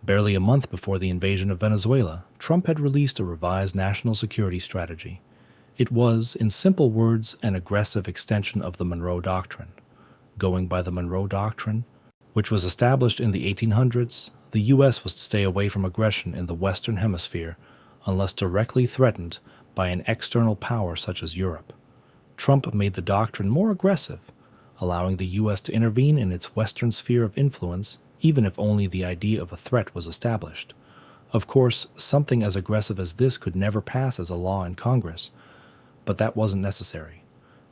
Barely a month before the invasion of Venezuela, Trump had released a revised national security strategy. It was, in simple words, an aggressive extension of the Monroe Doctrine. Going by the Monroe Doctrine, which was established in the 1800s, the U.S. was to stay away from aggression in the Western Hemisphere unless directly threatened by an external power such as Europe. Trump made the doctrine more aggressive, allowing the U.S. to intervene in its Western sphere of influence even if only the idea of a threat was established. Of course, something as aggressive as this could never pass as a law in Congress, but that wasn't necessary.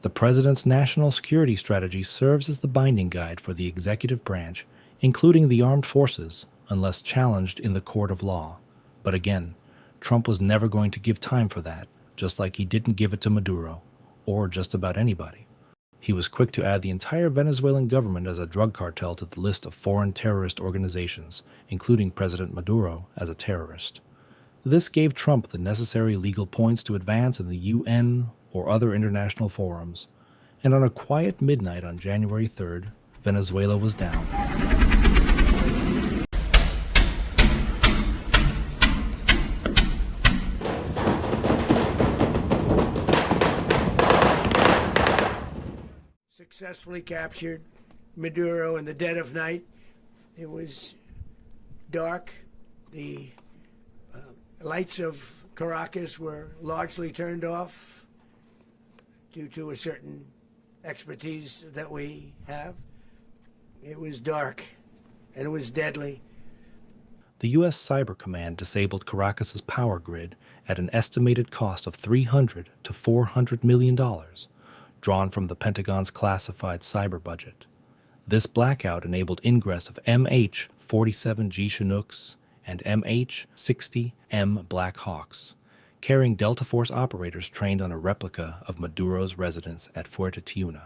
The President's national security strategy serves as the binding guide for the executive branch, including the armed forces, unless challenged in the court of law. But again, Trump was never going to give time for that, just like he didn't give it to Maduro, or just about anybody. He was quick to add the entire Venezuelan government as a drug cartel to the list of foreign terrorist organizations, including President Maduro as a terrorist. This gave Trump the necessary legal points to advance in the UN or other international forums, and on a quiet midnight on January 3rd, Venezuela was down. Successfully captured Maduro in the dead of night. It was dark. The lights of Caracas were largely turned off due to a certain expertise that we have. It was dark, and it was deadly. The U.S. Cyber Command disabled Caracas's power grid at an estimated cost of $300 to $400 million, drawn from the Pentagon's classified cyber budget. This blackout enabled ingress of MH-47G Chinooks and MH-60M Black Hawks, carrying Delta Force operators trained on a replica of Maduro's residence at Fuerte Tiuna.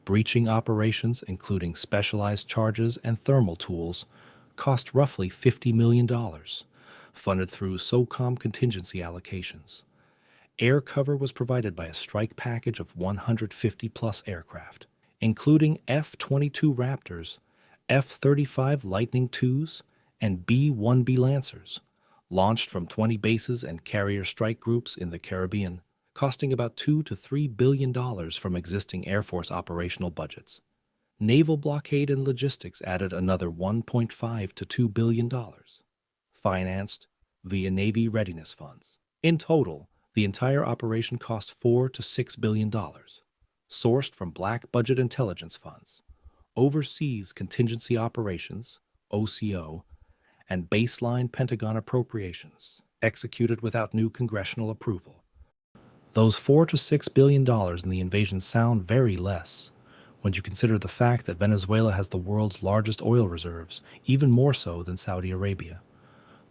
Breaching operations, including specialized charges and thermal tools, cost roughly $50 million, funded through SOCOM contingency allocations. Air cover was provided by a strike package of 150-plus aircraft, including F-22 Raptors, F-35 Lightning IIs, and B-1B Lancers, launched from 20 bases and carrier strike groups in the Caribbean, costing about $2 to $3 billion from existing Air Force operational budgets. Naval blockade and logistics added another $1.5 to $2 billion, financed via Navy readiness funds. In total, the entire operation cost $4 to $6 billion, sourced from black budget intelligence funds, overseas contingency operations, OCO, and baseline Pentagon appropriations, executed without new congressional approval. Those $4 to $6 billion in the invasion sound very less when you consider the fact that Venezuela has the world's largest oil reserves, even more so than Saudi Arabia.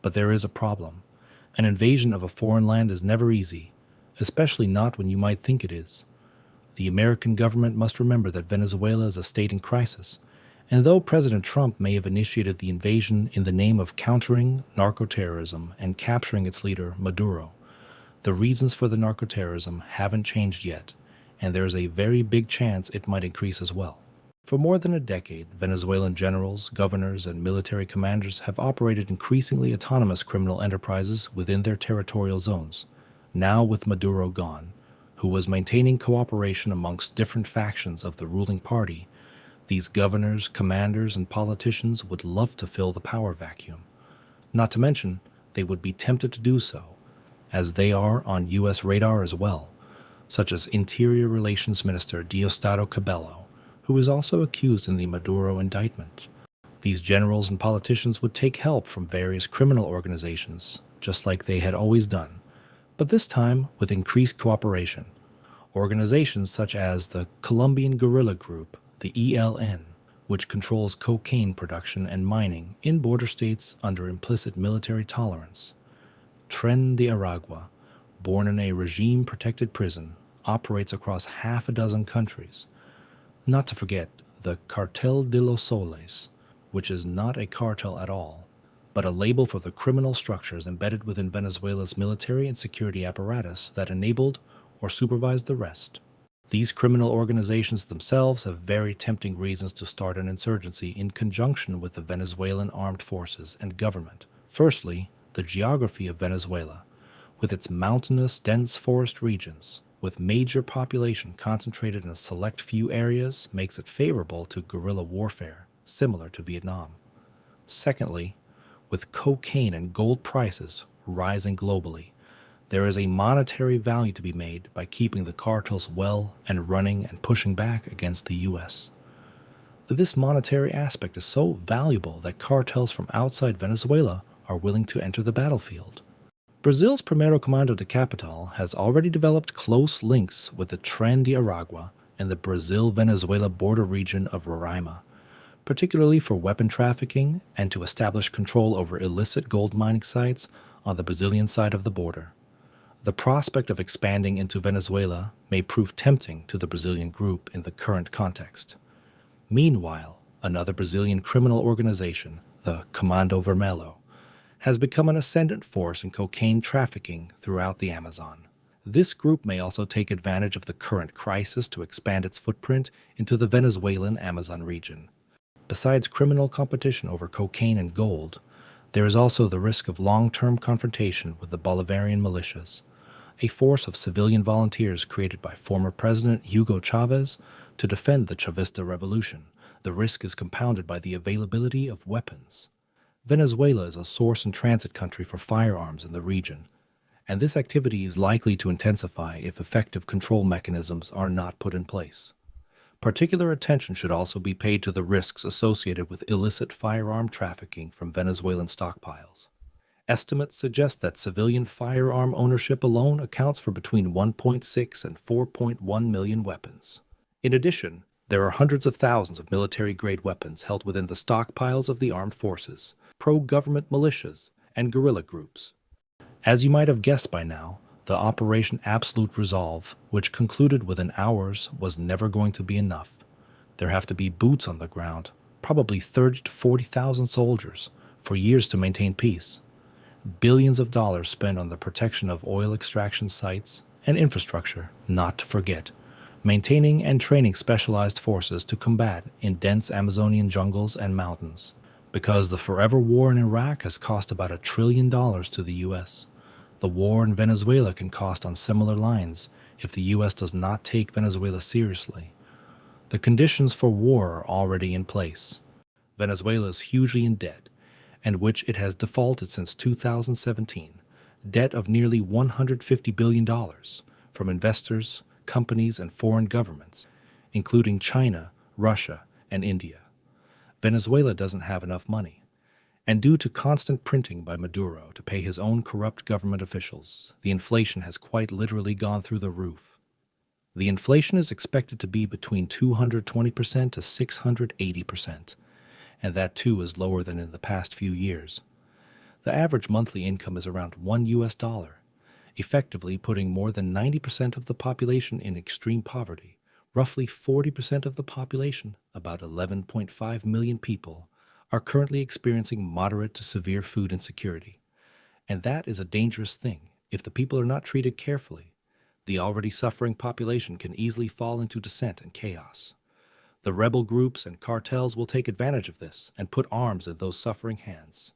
But there is a problem. An invasion of a foreign land is never easy, especially not when you might think it is. The American government must remember that Venezuela is a state in crisis, and though President Trump may have initiated the invasion in the name of countering narcoterrorism and capturing its leader, Maduro, the reasons for the narcoterrorism haven't changed yet, and there is a very big chance it might increase as well. For more than a decade, Venezuelan generals, governors, and military commanders have operated increasingly autonomous criminal enterprises within their territorial zones, now with Maduro gone, who was maintaining cooperation amongst different factions of the ruling party. These governors, commanders, and politicians would love to fill the power vacuum. Not to mention, they would be tempted to do so, as they are on U.S. radar as well, such as Interior Relations Minister Diosdado Cabello, who is also accused in the Maduro indictment. These generals and politicians would take help from various criminal organizations, just like they had always done, but this time with increased cooperation. Organizations such as the Colombian guerrilla group, the ELN, which controls cocaine production and mining in border states under implicit military tolerance. Tren de Aragua, born in a regime-protected prison, operates across half a dozen countries. Not to forget the Cartel de los Soles, which is not a cartel at all, but a label for the criminal structures embedded within Venezuela's military and security apparatus that enabled or supervised the rest. These criminal organizations themselves have very tempting reasons to start an insurgency in conjunction with the Venezuelan armed forces and government. Firstly, the geography of Venezuela, with its mountainous, dense forest regions, with major population concentrated in a select few areas, makes it favorable to guerrilla warfare, similar to Vietnam. Secondly, with cocaine and gold prices rising globally, there is a monetary value to be made by keeping the cartels well and running and pushing back against the U.S. This monetary aspect is so valuable that cartels from outside Venezuela are willing to enter the battlefield. Brazil's Primeiro Comando de Capital has already developed close links with the Tren de Aragua and the Brazil-Venezuela border region of Roraima, particularly for weapon trafficking and to establish control over illicit gold mining sites on the Brazilian side of the border. The prospect of expanding into Venezuela may prove tempting to the Brazilian group in the current context. Meanwhile, another Brazilian criminal organization, the Comando Vermelho, has become an ascendant force in cocaine trafficking throughout the Amazon. This group may also take advantage of the current crisis to expand its footprint into the Venezuelan Amazon region. Besides criminal competition over cocaine and gold, there is also the risk of long-term confrontation with the Bolivarian militias, a force of civilian volunteers created by former President Hugo Chavez to defend the Chavista revolution. The risk is compounded by the availability of weapons. Venezuela is a source and transit country for firearms in the region, and this activity is likely to intensify if effective control mechanisms are not put in place. Particular attention should also be paid to the risks associated with illicit firearm trafficking from Venezuelan stockpiles. Estimates suggest that civilian firearm ownership alone accounts for between 1.6 and 4.1 million weapons. In addition, there are hundreds of thousands of military-grade weapons held within the stockpiles of the armed forces, pro-government militias, and guerrilla groups. As you might have guessed by now, the Operation Absolute Resolve, which concluded within hours, was never going to be enough. There have to be boots on the ground, probably 30 to 40,000 soldiers, for years to maintain peace. Billions of dollars spent on the protection of oil extraction sites and infrastructure, not to forget, maintaining and training specialized forces to combat in dense Amazonian jungles and mountains. Because the forever war in Iraq has cost about $1 trillion to the U.S., the war in Venezuela can cost on similar lines if the U.S. does not take Venezuela seriously. The conditions for war are already in place. Venezuela is hugely in debt, and which it has defaulted since 2017, debt of nearly $150 billion from investors, companies, and foreign governments, including China, Russia, and India. Venezuela doesn't have enough money, and due to constant printing by Maduro to pay his own corrupt government officials, the inflation has quite literally gone through the roof. The inflation is expected to be between 220% to 680%. And that too is lower than in the past few years. The average monthly income is around $1, effectively putting more than 90% of the population in extreme poverty. Roughly 40% of the population, about 11.5 million people, are currently experiencing moderate to severe food insecurity. And that is a dangerous thing if the people are not treated carefully. The already suffering population can easily fall into dissent and chaos. The rebel groups and cartels will take advantage of this and put arms in those suffering hands.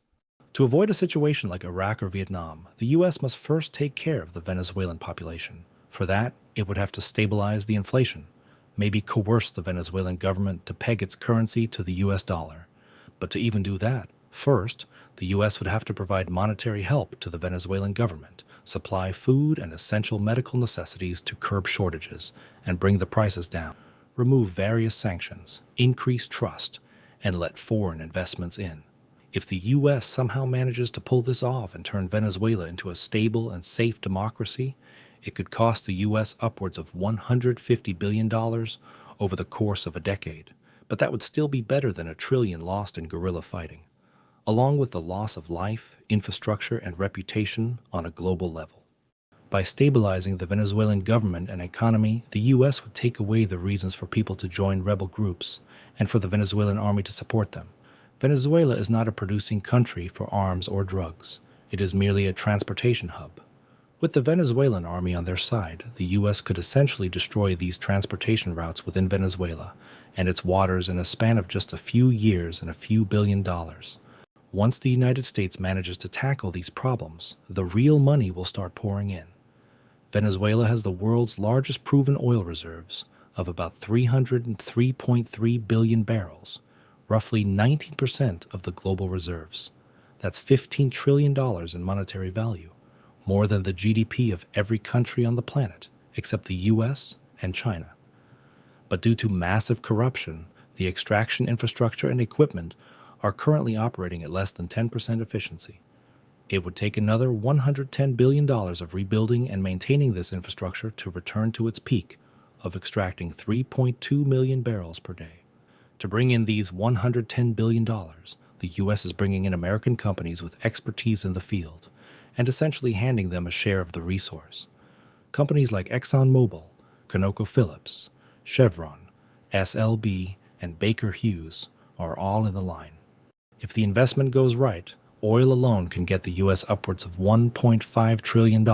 To avoid a situation like Iraq or Vietnam, the U.S. must first take care of the Venezuelan population. For that, it would have to stabilize the inflation, maybe coerce the Venezuelan government to peg its currency to the U.S. dollar. But to even do that, first, the U.S. would have to provide monetary help to the Venezuelan government, supply food and essential medical necessities to curb shortages, and bring the prices down. Remove various sanctions, increase trust, and let foreign investments in. If the U.S. somehow manages to pull this off and turn Venezuela into a stable and safe democracy, it could cost the U.S. upwards of $150 billion over the course of a decade. But that would still be better than $1 trillion lost in guerrilla fighting, along with the loss of life, infrastructure, and reputation on a global level. By stabilizing the Venezuelan government and economy, the U.S. would take away the reasons for people to join rebel groups and for the Venezuelan army to support them. Venezuela is not a producing country for arms or drugs. It is merely a transportation hub. With the Venezuelan army on their side, the U.S. could essentially destroy these transportation routes within Venezuela and its waters in a span of just a few years and a few $billion. Once the United States manages to tackle these problems, the real money will start pouring in. Venezuela has the world's largest proven oil reserves of about 303.3 billion barrels, roughly 19% of the global reserves. That's $15 trillion in monetary value, more than the GDP of every country on the planet, except the US and China. But due to massive corruption, the extraction infrastructure and equipment are currently operating at less than 10% efficiency. It would take another $110 billion of rebuilding and maintaining this infrastructure to return to its peak of extracting 3.2 million barrels per day. To bring in these $110 billion, the U.S. is bringing in American companies with expertise in the field and essentially handing them a share of the resource. Companies like ExxonMobil, ConocoPhillips, Chevron, SLB, and Baker Hughes are all in the line. If the investment goes right, oil alone can get the U.S. upwards of $1.5 trillion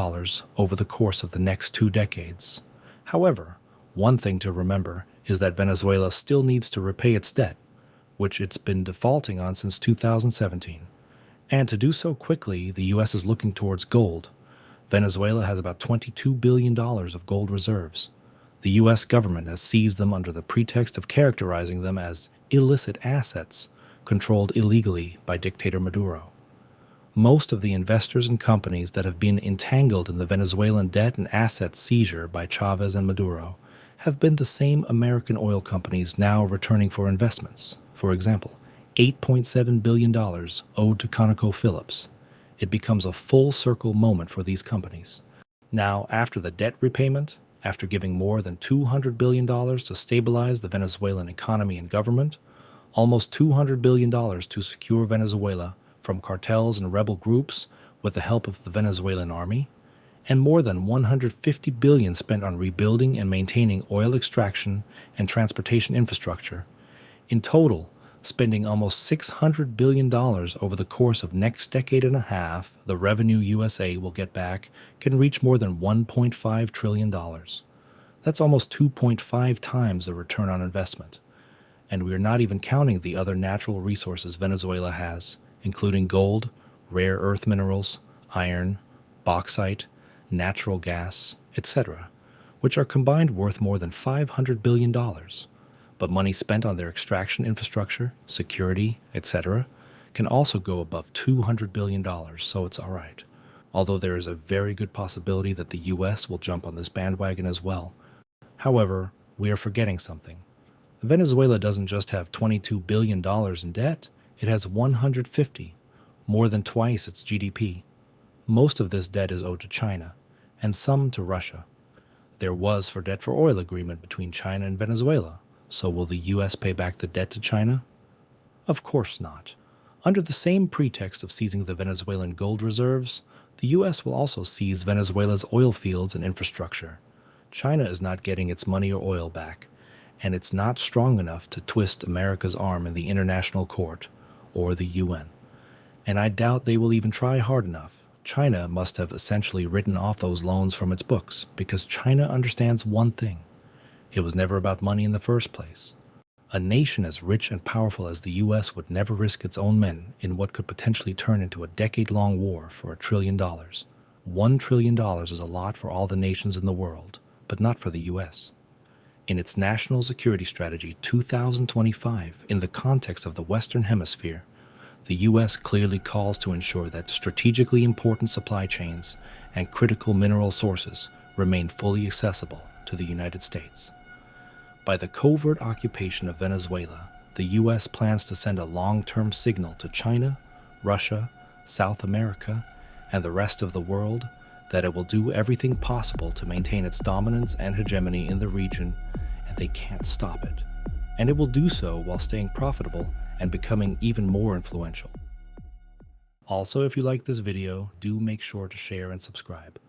over the course of the next 2 decades. However, one thing to remember is that Venezuela still needs to repay its debt, which it's been defaulting on since 2017. And to do so quickly, the U.S. is looking towards gold. Venezuela has about $22 billion of gold reserves. The U.S. government has seized them under the pretext of characterizing them as illicit assets controlled illegally by dictator Maduro. Most of the investors and companies that have been entangled in the Venezuelan debt and asset seizure by Chavez and Maduro have been the same American oil companies now returning for investments. For example, $8.7 billion owed to ConocoPhillips. It becomes a full circle moment for these companies. Now, after the debt repayment, after giving more than $200 billion to stabilize the Venezuelan economy and government, almost $200 billion to secure Venezuela from cartels and rebel groups with the help of the Venezuelan army, and more than $150 billion spent on rebuilding and maintaining oil extraction and transportation infrastructure. In total, spending almost $600 billion over the course of next decade and a half, the revenue USA will get back can reach more than $1.5 trillion. That's almost 2.5 times the return on investment. And we are not even counting the other natural resources Venezuela has, including gold, rare earth minerals, iron, bauxite, natural gas, etc., which are combined worth more than $500 billion. But money spent on their extraction infrastructure, security, etc., can also go above $200 billion, so it's all right. Although there is a very good possibility that the U.S. will jump on this bandwagon as well. However, we are forgetting something. Venezuela doesn't just have $22 billion in debt, it has 150, more than twice its GDP. Most of this debt is owed to China, and some to Russia. There was for debt for oil agreement between China and Venezuela, so will the U.S. pay back the debt to China? Of course not. Under the same pretext of seizing the Venezuelan gold reserves, the U.S. will also seize Venezuela's oil fields and infrastructure. China is not getting its money or oil back, and it's not strong enough to twist America's arm in the international court or the UN. And I doubt they will even try hard enough. China must have essentially written off those loans from its books because China understands one thing. It was never about money in the first place. A nation as rich and powerful as the U.S. would never risk its own men in what could potentially turn into a decade-long war for $1 trillion. $1 trillion is a lot for all the nations in the world, but not for the U.S. In its National Security Strategy 2025, in the context of the Western Hemisphere, the U.S. clearly calls to ensure that strategically important supply chains and critical mineral sources remain fully accessible to the United States. By the covert occupation of Venezuela, the U.S. plans to send a long-term signal to China, Russia, South America, and the rest of the world that it will do everything possible to maintain its dominance and hegemony in the region, and they can't stop it. And it will do so while staying profitable and becoming even more influential. Also, if you like this video, do make sure to share and subscribe.